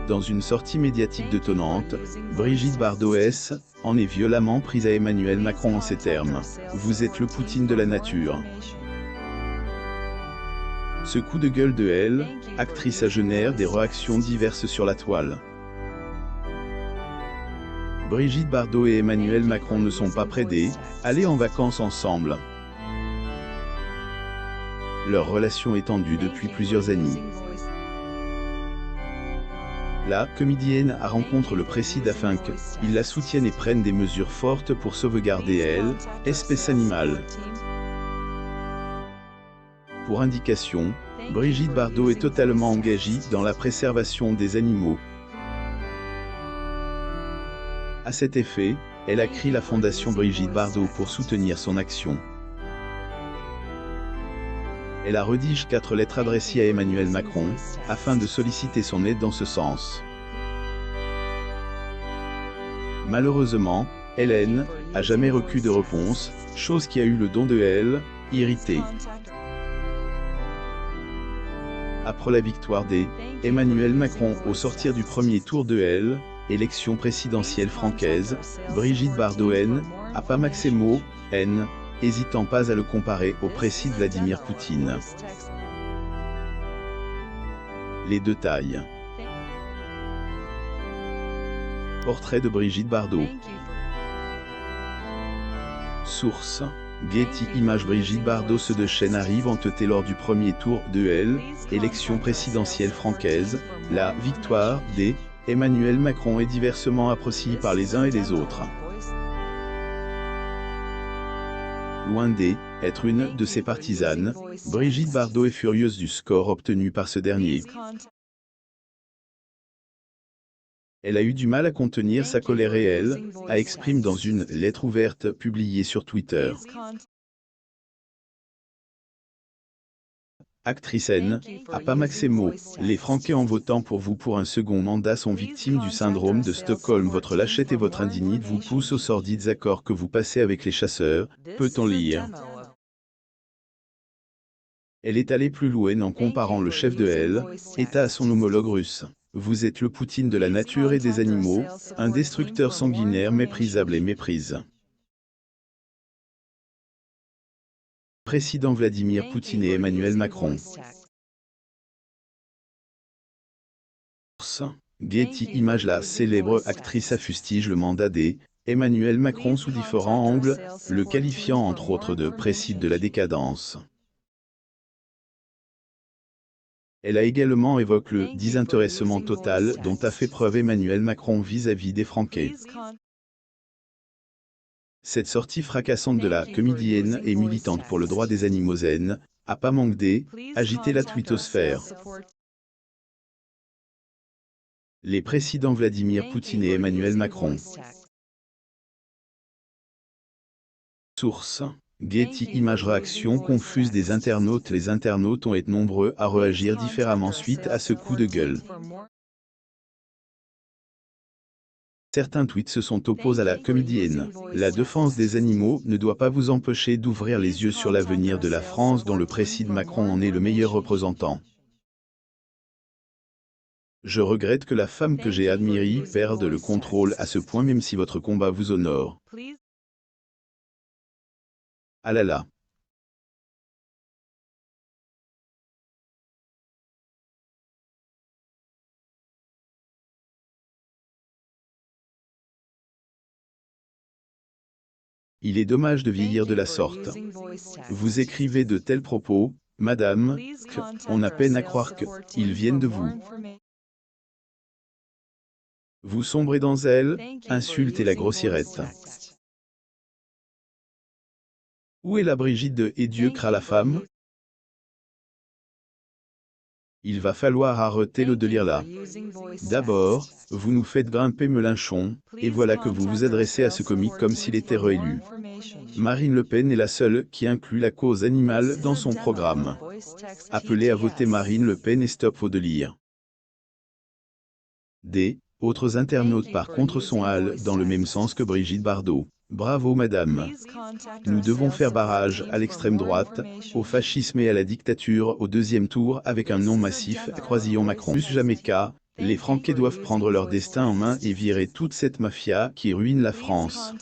Dans une sortie médiatique détonnante, Brigitte Bardot en est violemment prise à Emmanuel Macron en ces termes. Vous êtes le Poutine de la nature. Ce coup de gueule de elle, actrice, a généré des réactions diverses sur la toile. Brigitte Bardot et Emmanuel Macron ne sont pas près d'aller en vacances ensemble. Leur relation est tendue depuis plusieurs années. La comédienne rencontre le précide afin qu'il la soutienne et prenne des mesures fortes pour sauvegarder elle, espèce animale. Pour indication, Brigitte Bardot est totalement engagée dans la préservation des animaux. À cet effet, elle a créé la Fondation Brigitte Bardot pour soutenir son action. Elle a rédigé 4 lettres adressées à Emmanuel Macron, afin de solliciter son aide dans ce sens. Malheureusement, Hélène a jamais reçu de réponse, chose qui a eu le don de elle, irriter. Après la victoire d'Emmanuel Macron au sortir du premier tour de l'élection présidentielle française, Brigitte Bardot a pas Maximo, hésitant pas à le comparer au président Vladimir Poutine. Les détails. Portrait de Brigitte Bardot. Source: Getty Images. Brigitte Bardot se déchaîne arrive en tête lors du premier tour de l'élection présidentielle française. La victoire d'Emmanuel Macron est diversement appréciée par les uns et les autres. Loin d'être une de ses partisanes, Brigitte Bardot est furieuse du score obtenu par ce dernier. Elle a eu du mal à contenir sa colère et elle a exprimé dans une lettre ouverte publiée sur Twitter. Actrice a pas Maximo, les Français en votant pour vous pour un second mandat sont victimes du syndrome de Stockholm. Votre lâcheté et votre indignité vous poussent aux sordides accords que vous passez avec les chasseurs, peut-on lire. Elle est allée plus loin en comparant le chef de l'État à son homologue russe. Vous êtes le Poutine de la nature et des animaux, un destructeur sanguinaire méprisable et méprise. Président Vladimir Poutine et Emmanuel Macron. Getty Images. La célèbre actrice fustige le mandat d'Emmanuel Macron sous différents angles, le qualifiant entre autres de président de la décadence. Elle a également évoqué le désintéressement total dont a fait preuve Emmanuel Macron vis-à-vis des Français. Cette sortie fracassante de la comédienne et militante pour le droit des animaux a pas manqué d'agiter la twittosphère. Les présidents Vladimir Poutine et Emmanuel Macron. Source: Getty Images. Réaction confuse des internautes. Les internautes ont été nombreux à réagir différemment suite à ce coup de gueule. Certains tweets se sont opposés à la comédienne. La défense des animaux ne doit pas vous empêcher d'ouvrir les yeux sur l'avenir de la France dont le président Macron en est le meilleur représentant. Je regrette que la femme que j'ai admirée perde le contrôle à ce point même si votre combat vous honore. Ah là là. Il est dommage de vieillir de la sorte. Vous écrivez de tels propos, madame, qu'on a peine à croire qu'ils viennent de vous. Vous sombrez dans elle, insulte et la grossirette. Où est la Brigitte de « Et Dieu créa la femme » ? Il va falloir arrêter le délire là. D'abord, vous nous faites grimper Mélenchon, et voilà que vous vous adressez à ce comique comme s'il était réélu. Marine Le Pen est la seule qui inclut la cause animale dans son programme. Appelez à voter Marine Le Pen et stop vos délires. Autres internautes par contre sont dans le même sens que Brigitte Bardot. Bravo madame. Nous devons faire barrage à l'extrême droite, au fascisme et à la dictature au deuxième tour avec un non massif Croisillon Macron. Plus jamais Les Franquais doivent prendre leur destin en main et virer toute cette mafia qui ruine la France.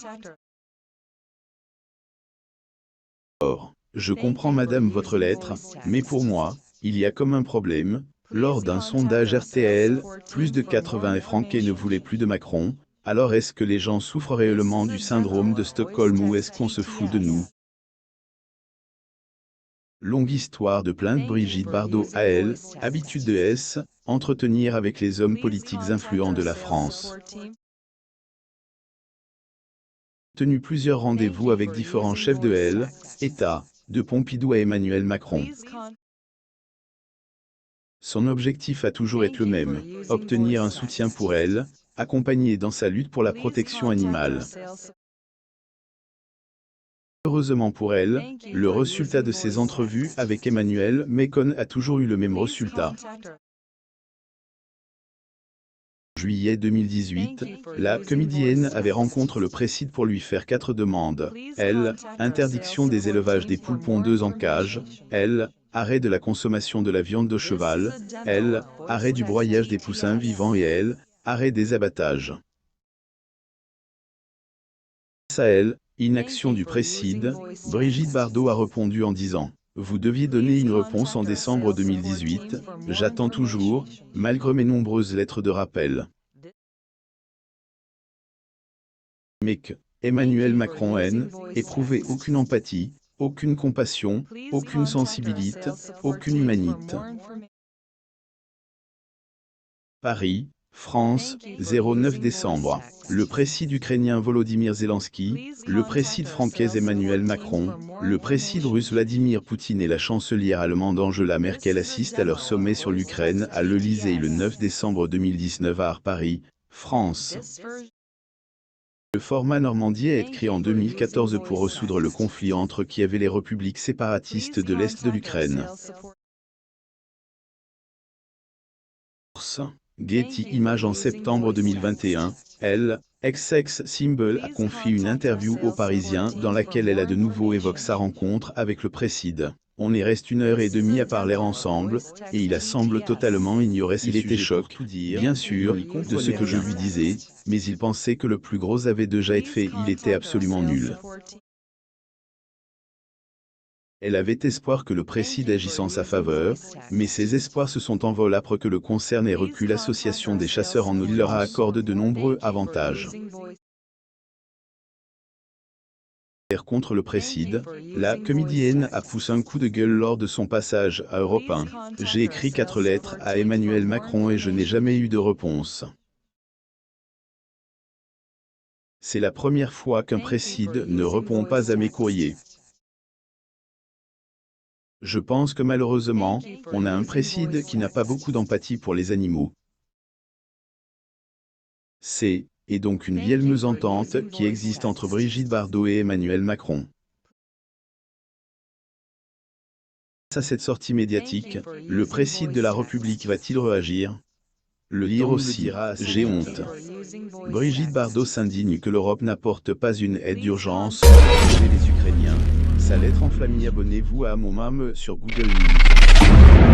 Or, je comprends madame votre lettre, mais pour moi, il y a comme un problème. Lors d'un sondage RTL, plus de 80 Franquais ne voulaient plus de Macron. Alors est-ce que les gens souffrent réellement du syndrome de Stockholm ou est-ce qu'on se fout de nous? Longue histoire de plainte Brigitte Bardot à elle, habitude de S, entretenir avec les hommes politiques influents de la France. Tenu plusieurs rendez-vous avec différents chefs de L, État, de Pompidou à Emmanuel Macron. Son objectif a toujours été le même, obtenir un soutien pour elle, accompagner dans sa lutte pour la protection animale. Heureusement pour elle, le résultat de ses entrevues avec Emmanuel Macron a toujours eu le même résultat. En juillet 2018, la comédienne avait rencontré le président pour lui faire 4 demandes. Elle, interdiction des élevages des poules pondeuses en cage. Elle, arrêt de la consommation de la viande de cheval. Elle, arrêt du broyage des poussins vivants et elle, arrêt des abattages. À elle, inaction du président, Brigitte Bardot a répondu en disant « Vous deviez donner une réponse en décembre 2018, j'attends toujours, malgré mes nombreuses lettres de rappel. » Mais que Emmanuel Macron éprouvé aucune empathie, aucune compassion, aucune sensibilité, aucune humanité. Paris, France, 09 décembre. Le président ukrainien Volodymyr Zelensky, le président français Emmanuel Macron, le président russe Vladimir Poutine et la chancelière allemande Angela Merkel assistent à leur sommet sur l'Ukraine à l'Élysée le 9 décembre 2019 à Paris, France. Le format Normandie a été créé en 2014 pour résoudre le conflit entre Kiev et les républiques séparatistes de l'Est de l'Ukraine. Getty Images en septembre 2021, elle, ex-sex symbol a confié une interview aux Parisiens dans laquelle elle a de nouveau évoqué sa rencontre avec le président. On y reste 1h30 à parler ensemble, et il a semble totalement ignorer s'il était choqué, bien sûr, de ce que je lui disais, mais il pensait que le plus gros avait déjà été fait, il était absolument nul. Elle avait espoir que le président agisse en sa faveur, mais ses espoirs se sont envolés après que le concerne ait reculé l'association des chasseurs en eau. Il leur a accordé de nombreux avantages. Contre le président, la comédienne a poussé un coup de gueule lors de son passage à Europe 1. J'ai écrit 4 lettres à Emmanuel Macron et je n'ai jamais eu de réponse. C'est la première fois qu'un président ne répond pas à mes courriers. Je pense que malheureusement, on a un président qui n'a pas beaucoup d'empathie pour les animaux. C'est, et donc une vieille mésentente qui existe entre Brigitte Bardot et Emmanuel Macron. Face à cette sortie médiatique, le président de la République va-t-il réagir? Le lire aussi, j'ai honte. Brigitte Bardot s'indigne que l'Europe n'apporte pas une aide d'urgence pour protéger les Ukrainiens. Sa lettre enflammée. Abonnez-vous à mon mame sur Google News.